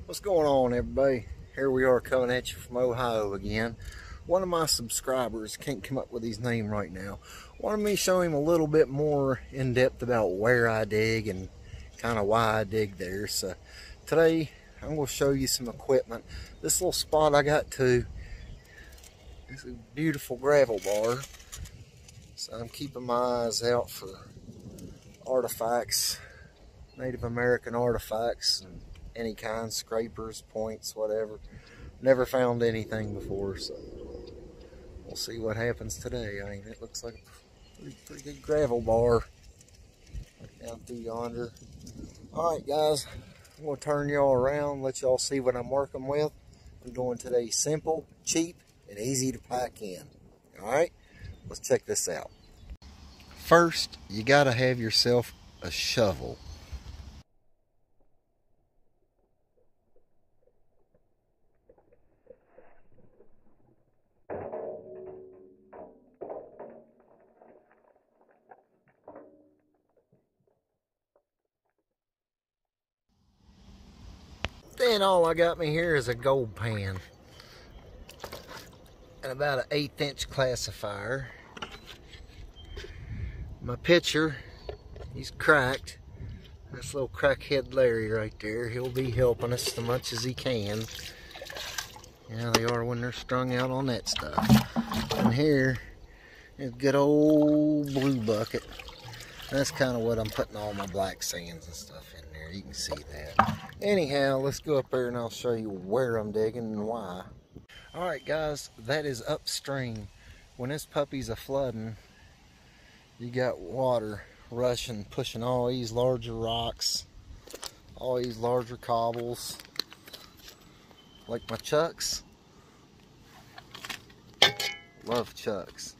What's going on, everybody? Here we are coming at you from Ohio again. One of my subscribers, can't come up with his name right now, wanted me to show him a little bit more in depth about where I dig and kind of why I dig there. So today I'm going to show you some equipment. This little spot I got to is a beautiful gravel bar. So I'm keeping my eyes out for artifacts, Native American artifacts, and any kind, scrapers, points, whatever. Never found anything before, so we'll see what happens today. I mean, it looks like a pretty good gravel bar down through yonder. Alright guys, I'm going to turn y'all around, let y'all see what I'm working with. I'm doing today simple, cheap, and easy to pack in. Alright, let's check this out. First, you got to have yourself a shovel. Then all I got me here is a gold pan and about an 1/8 inch classifier. My pitcher, he's cracked. This little crackhead Larry right there, he'll be helping us as much as he can. Yeah, they are when they're strung out on that stuff. And here is a good old blue bucket. That's kind of what I'm putting all my black sands and stuff in there. You can see that. Anyhow, let's go up there and I'll show you where I'm digging and why. Alright guys, that is upstream. When this puppy's a flooding, you got water rushing, pushing all these larger rocks, all these larger cobbles, like my chucks. Love chucks.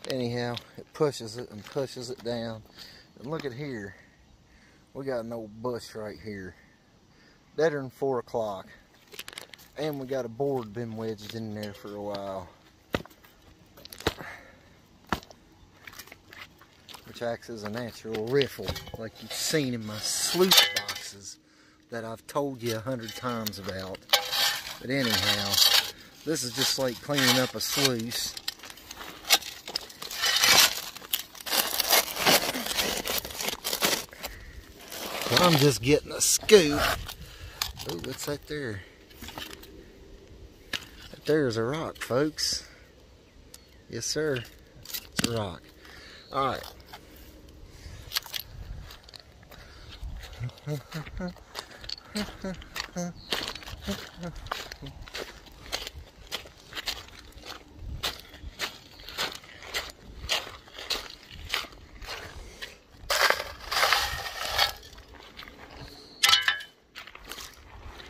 Anyhow, it pushes it and pushes it down. And look at here. We got an old bush right here. Better than 4 o'clock. And we got a board been wedged in there for a while, which acts as a natural riffle, like you've seen in my sluice boxes that I've told you 100 times about. But anyhow, this is just like cleaning up a sluice. So I'm just getting a scoop. Oh, what's that there? That there's a rock, folks. Yes, sir. It's a rock. Alright.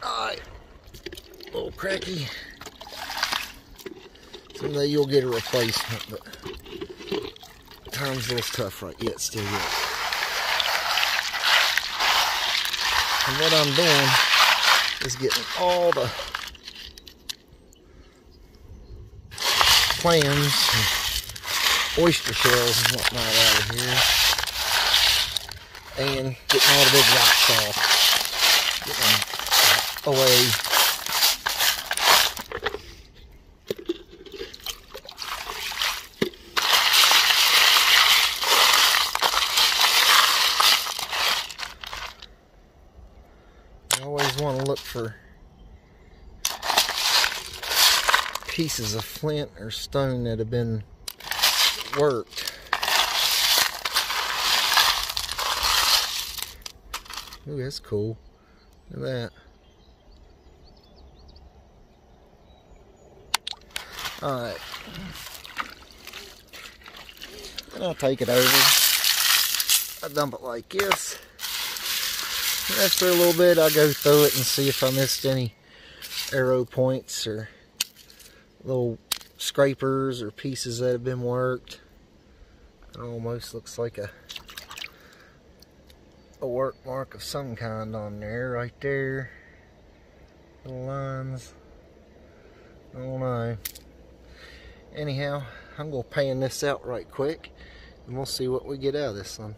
Alright. A little cracky. Someday you'll get a replacement, but time's a little tough right yet, still yet. And what I'm doing is getting all the clams and oyster shells and whatnot out of here, and getting all the big rocks off, getting them away. I always want to look for pieces of flint or stone that have been worked. Ooh, that's cool. Look at that. Alright. And I'll take it over. I dump it like this. After a little bit, I'll go through it and see if I missed any arrow points or little scrapers or pieces that have been worked. It almost looks like a work mark of some kind on there, right there. Little lines. I don't know. Anyhow, I'm going to pan this out right quick and we'll see what we get out of this one.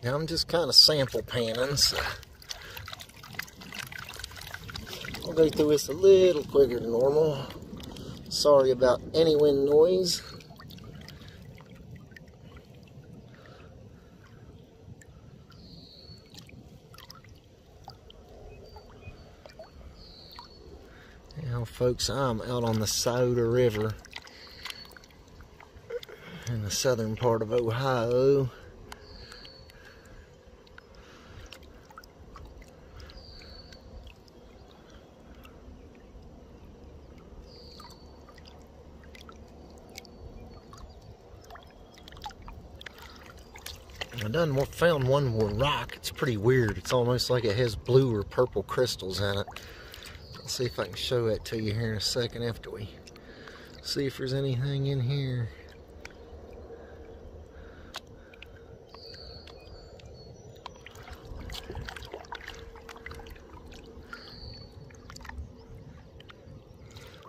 Now I'm just kind of sample panning, so I'll go through this a little quicker than normal. Sorry about any wind noise. Now folks, I'm out on the Scioto River in the southern part of Ohio. I done found one more rock. It's pretty weird. It's almost like it has blue or purple crystals in it. Let's see if I can show that to you here in a second after we see if there's anything in here.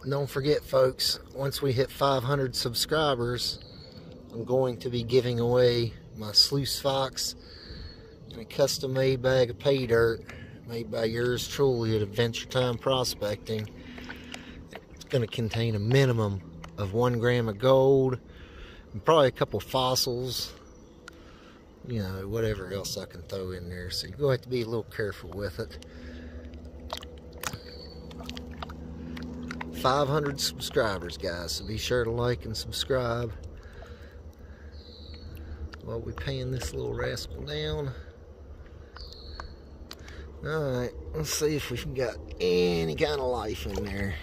Don't forget, folks, once we hit 500 subscribers, I'm going to be giving away my Sluice Fox and a custom-made bag of pay dirt made by yours truly at Adventure Time Prospecting. It's going to contain a minimum of 1 gram of gold and probably a couple fossils, you know, whatever else I can throw in there. So you're going to have to be a little careful with it. 500 subscribers, guys, so be sure to like and subscribe while we're paying this little rascal down. Alright, let's see if we've got any kind of life in there.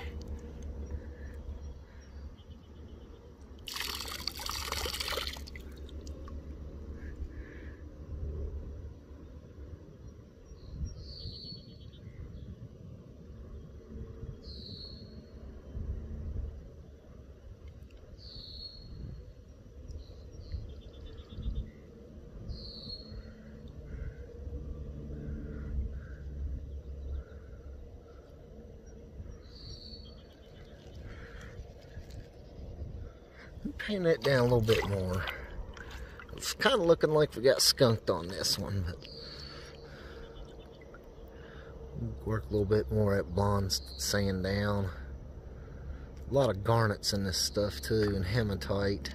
Paint that down a little bit more. It's kind of looking like we got skunked on this one, but work a little bit more at blonde sand down. A lot of garnets in this stuff too, and hematite.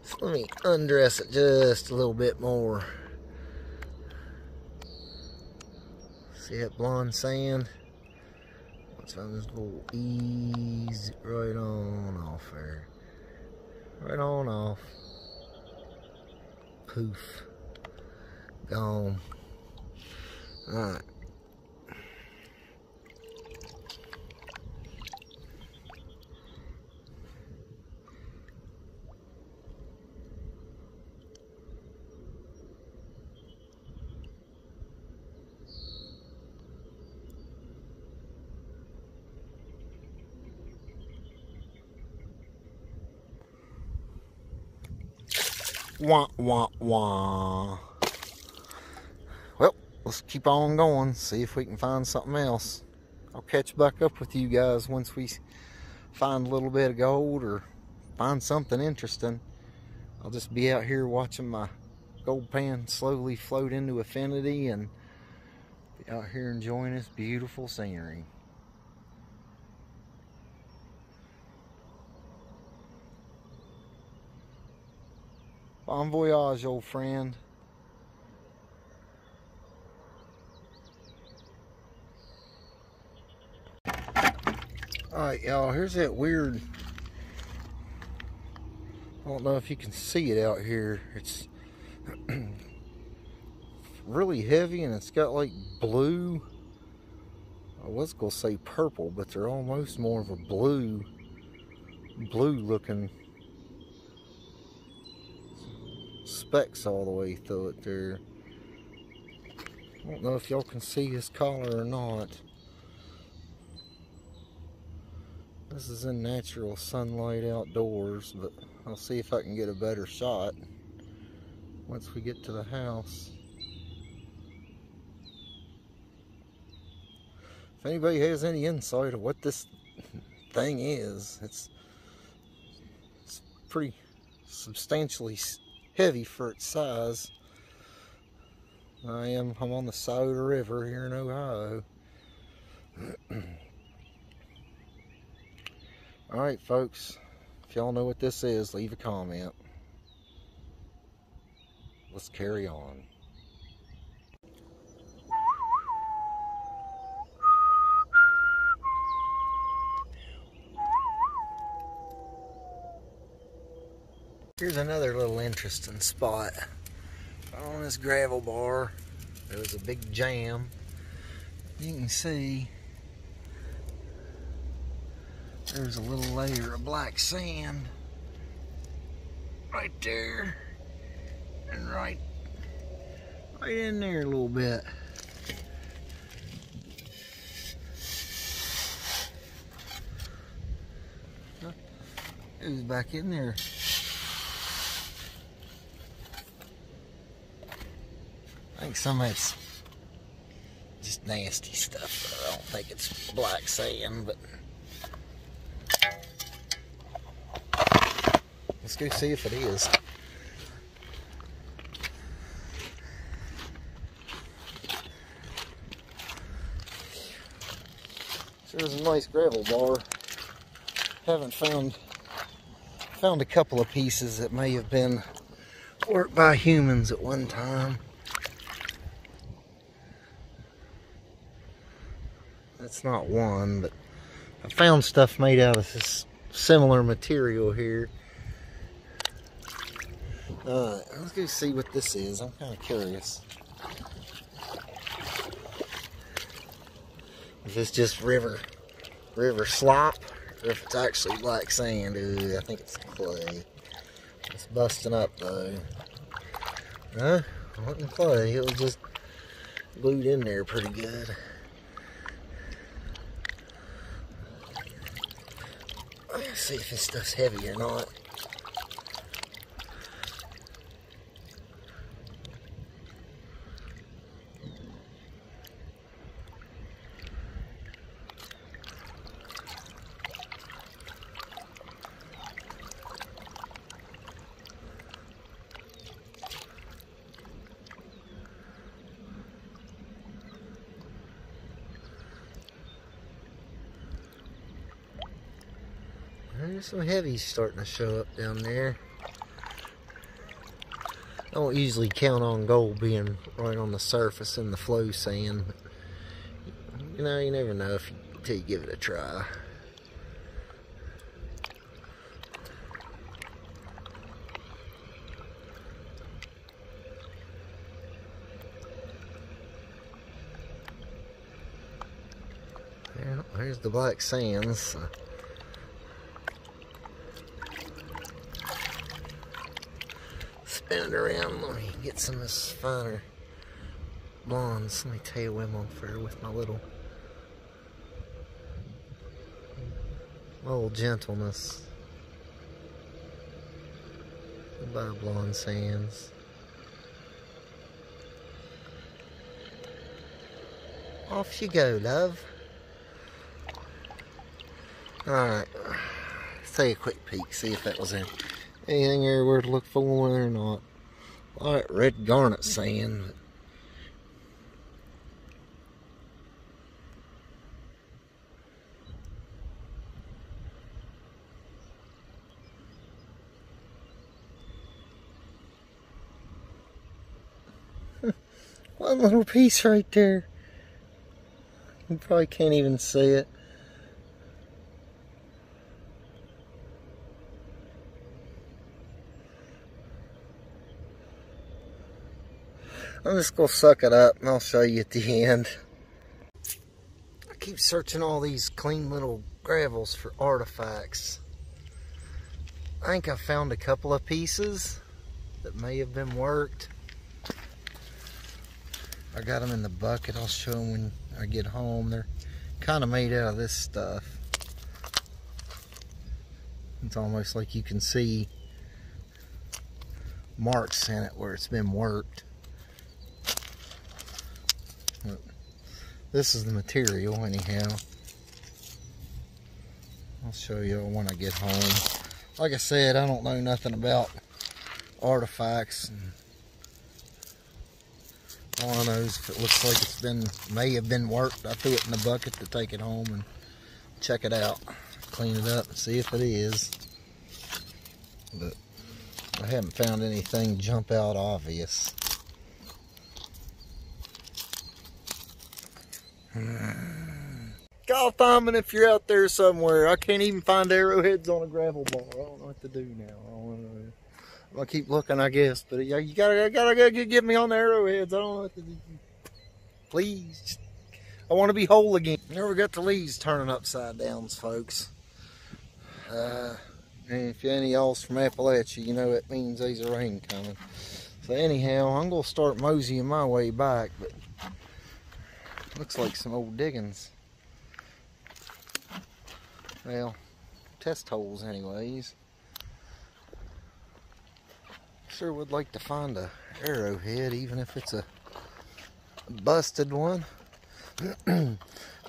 So let me undress it just a little bit more. See that blonde sand? So I'm just going to ease it right on off there. Right on off. Poof. Gone. Alright. Wah, wah, wah. Well, let's keep on going, see if we can find something else. I'll catch back up with you guys once we find a little bit of gold or find something interesting. I'll just be out here watching my gold pan slowly float into infinity and be out here enjoying this beautiful scenery. Bon voyage, old friend. Alright, y'all, here's that weird, I don't know if you can see it out here. It's really heavy and it's got like blue, I was going to say purple, but they're almost more of a blue looking specks all the way through it there. I don't know if y'all can see his collar or not. This is in natural sunlight outdoors, but I'll see if I can get a better shot once we get to the house. If anybody has any insight of what this thing is, it's pretty substantially heavy for its size. I'm on the Scioto River here in Ohio. Alright folks, if y'all know what this is, leave a comment. Let's carry on. Here's another little interesting spot. On this gravel bar, there was a big jam. You can see there's a little layer of black sand right there, and right in there a little bit. It was back in there. I think some of it's just nasty stuff. I don't think it's black sand, but let's go see if it is. So there's a nice gravel bar. Haven't found a couple of pieces that may have been worked by humans at one time. That's not one, but I found stuff made out of this similar material here. Let's go see what this is. I'm kind of curious. If it's just river slop, or if it's actually black sand. Ooh, I think it's clay. It's busting up though. Huh? It wasn't clay. It was just glued in there pretty good. Let's see if this stuff's heavy or not. There's some heavies starting to show up down there. I don't usually count on gold being right on the surface in the flow sand, but you know, you never know until you give it a try. There's the black sands. Spin it around. Let me get some of this finer blondes. Let me tail them off there with my little gentleness. Goodbye, blonde sands. Off you go, love. Alright, let's take a quick peek, see if that was anything there worth to look for or not. Alright, red garnet sand. One little piece right there. You probably can't even see it. I'm just going to suck it up and I'll show you at the end. I keep searching all these clean little gravels for artifacts. I think I found a couple of pieces that may have been worked. I got them in the bucket. I'll show them when I get home. They're kind of made out of this stuff. It's almost like you can see marks in it where it's been worked. But this is the material anyhow. I'll show you when I get home. Like I said, I don't know nothing about artifacts. And all I know is if it looks like may have been worked, I threw it in the bucket to take it home and check it out, clean it up and see if it is. But I haven't found anything jump out obvious. Golf Diamond, if you're out there somewhere, I can't even find arrowheads on a gravel bar. I don't know what to do now. I'm gonna keep looking, I guess. But you gotta get me on the arrowheads. I don't know what to do. Please, I want to be whole again. There we got the leaves turning upside down, folks. And if any of y'all's from Appalachia, you know that means there's a rain coming. So anyhow, I'm gonna start moseying my way back, but looks like some old diggings. Well, test holes anyways. Sure would like to find a arrowhead, even if it's a busted one.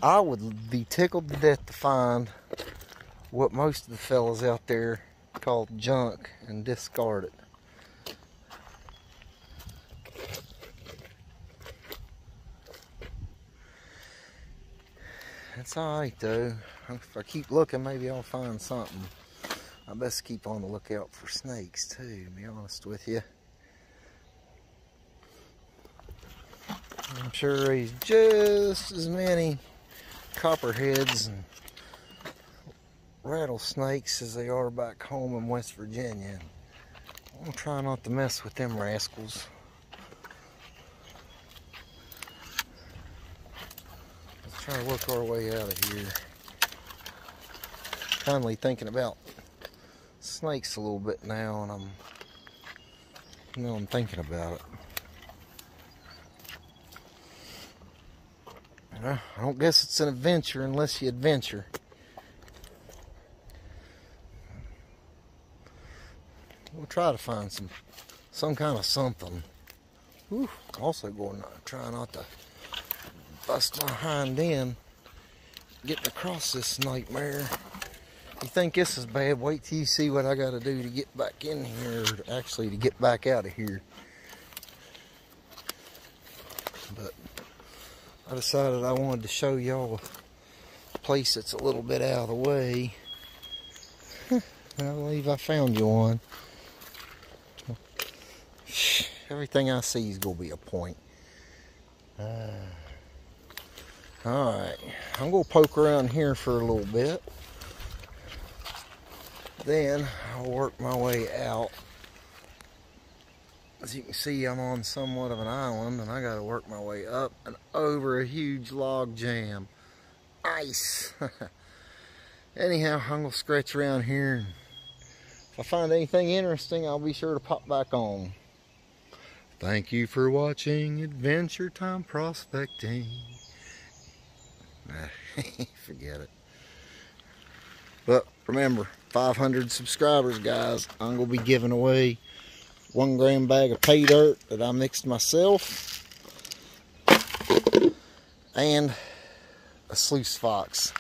I would be tickled to death to find what most of the fellas out there call junk and discard it. It's alright though. If I keep looking, maybe I'll find something. I best keep on the lookout for snakes too, to be honest with you. I'm sure there's just as many copperheads and rattlesnakes as they are back home in West Virginia. I'm trying not to mess with them rascals. Let's try to work our way out of here. Finally thinking about snakes a little bit now, and I'm thinking about it. I don't guess it's an adventure unless you adventure. We'll try to find some kind of something. Whew. Also going to try not to bust my hind end getting across this nightmare. You think this is bad, wait till you see what I got to do to get back in here, or actually to get back out of here. But I decided I wanted to show y'all a place that's a little bit out of the way. I believe I found you one. Everything I see is going to be a point. Alright, I'm going to poke around here for a little bit. Then I'll work my way out. As you can see, I'm on somewhat of an island, and I got to work my way up and over a huge log jam. Ice! Anyhow, I'm going to scratch around here, and if I find anything interesting, I'll be sure to pop back on. Thank you for watching Adventure Time Prospecting. Forget it. But remember, 500 subscribers, guys. I'm going to be giving away 1 gram bag of pay dirt that I mixed myself, and a sluice fox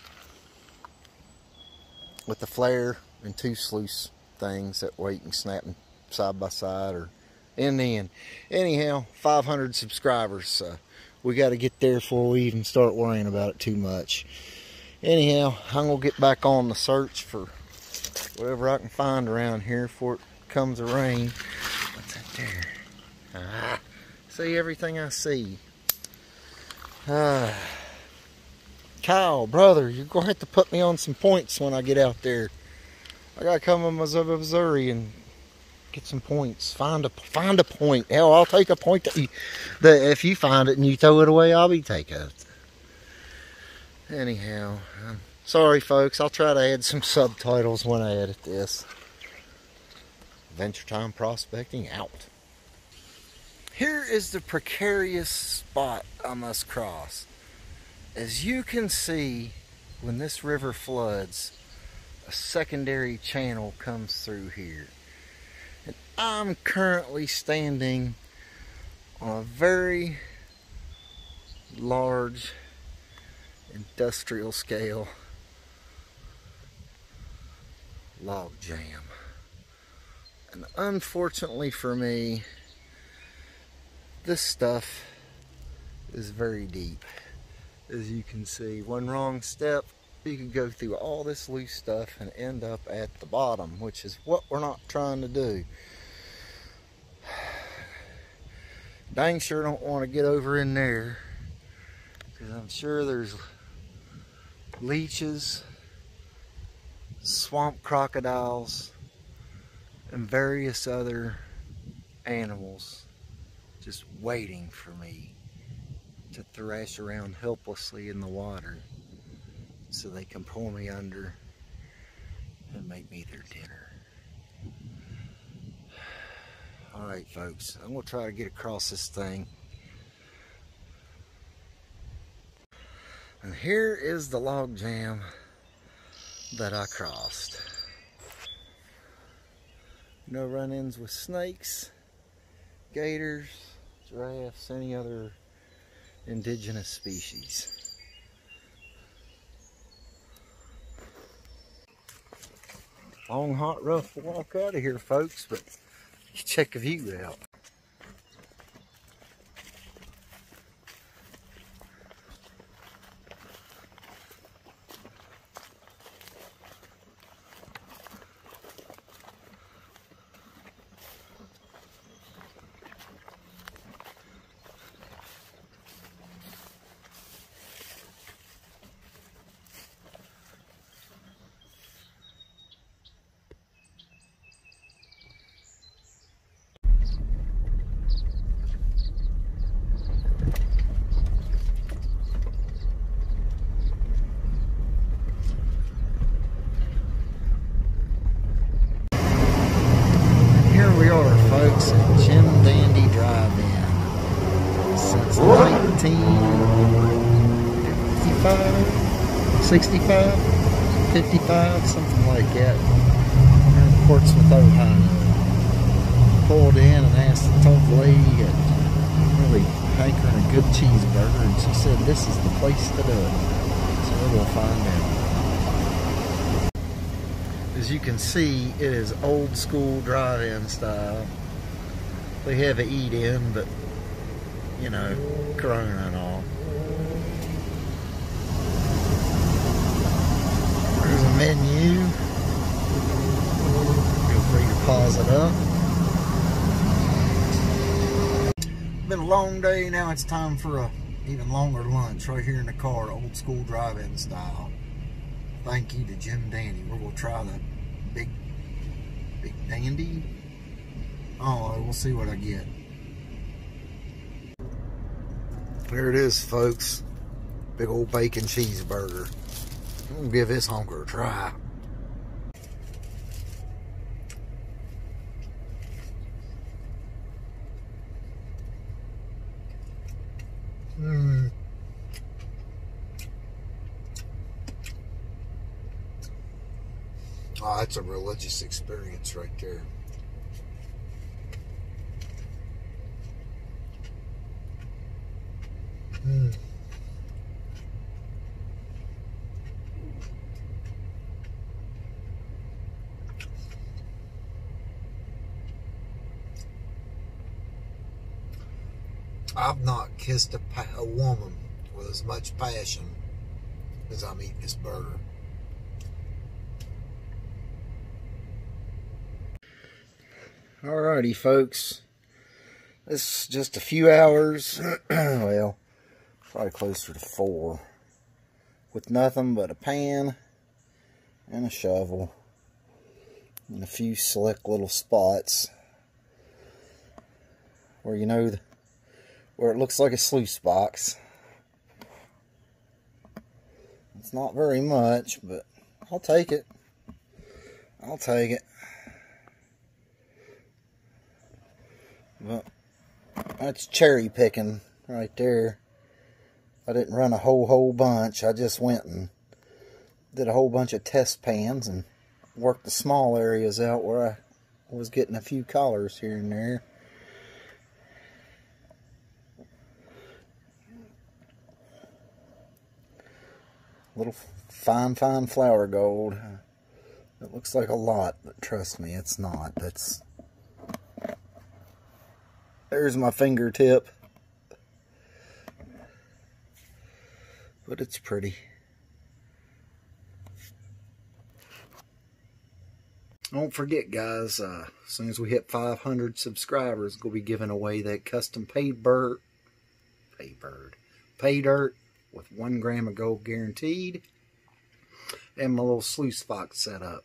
with a flare and 2 sluice things. That way you can snap them side by side or end to end. Anyhow, 500 subscribers. We got to get there before we even start worrying about it too much. Anyhow, I'm going to get back on the search for whatever I can find around here before it comes to rain. What's that there? See everything I see. Kyle, brother, you're going to have to put me on some points when I get out there. I got to come to Missouri and get some points. Find a point. Hell, I'll take a point that if you find it and you throw it away, I'll be taking it. Anyhow, sorry folks, I'll try to add some subtitles when I edit this. Adventure Time Prospecting out. Here is the precarious spot I must cross. As you can see, when this river floods, a secondary channel comes through here. And I'm currently standing on a very large industrial scale log jam. And unfortunately for me, this stuff is very deep. As you can see, one wrong step, you could go through all this loose stuff and end up at the bottom, which is what we're not trying to do. Dang sure don't want to get over in there, because I'm sure there's leeches, swamp crocodiles, and various other animals just waiting for me to thrash around helplessly in the water so they can pull me under and make me their dinner. Alright folks, I'm going to try to get across this thing. And here is the log jam that I crossed. No run-ins with snakes, gators, giraffes, any other indigenous species. Long, hot, rough walk out of here, folks, but check the view out. We are, folks, at Jim Dandy Drive-In since 1955, 65, 55, something like that. We're in Portsmouth, Ohio. Pulled in and told the lady that really hankering a good cheeseburger, and she said this is the place to do it. So we're going to find out. As you can see, it is old school drive-in style. They have an eat-in, but you know, Corona and all. There's a menu. Feel free to pause it up. Been a long day. Now it's time for a even longer lunch right here in the car, old school drive-in style. Thank you to Jim Dandy. We're going to try the Big Dandy. Oh, we'll see what I get. There it is, folks. Big old bacon cheeseburger. I'm going to give this honker a try. Oh, that's a religious experience right there. I've not kissed a woman with as much passion as I'm eating this burger. Alrighty, folks. This is just a few hours. Well, probably closer to 4. With nothing but a pan and a shovel and a few slick little spots where, you know, where it looks like a sluice box. It's not very much, but I'll take it. I'll take it. Well, that's cherry picking right there. I didn't run a whole bunch. I just went and did a whole bunch of test pans and worked the small areas out where I was getting a few collars here and there. Little fine flour gold. It looks like a lot, but trust me, it's not. That's There's my fingertip. But it's pretty. Don't forget, guys, as soon as we hit 500 subscribers, we'll be giving away that custom pay dirt with 1 gram of gold guaranteed, and my little sluice fox setup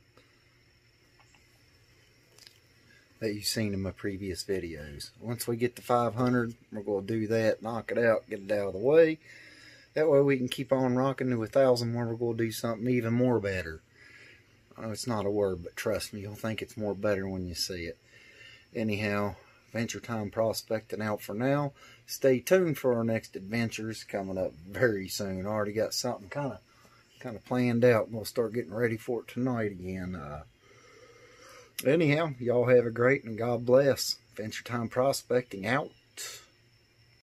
that you've seen in my previous videos. Once we get to 500, we're going to do that, knock it out, get it out of the way. That way we can keep on rocking to 1,000 where we're going to do something even more better. It's not a word, but trust me, you'll think it's more better when you see it. Anyhow, Adventure Time Prospecting out for now. Stay tuned for our next adventures coming up very soon. I already got something kind of planned out. We'll start getting ready for it tonight again. Anyhow, y'all have a great and God bless. Adventure Time Prospecting out.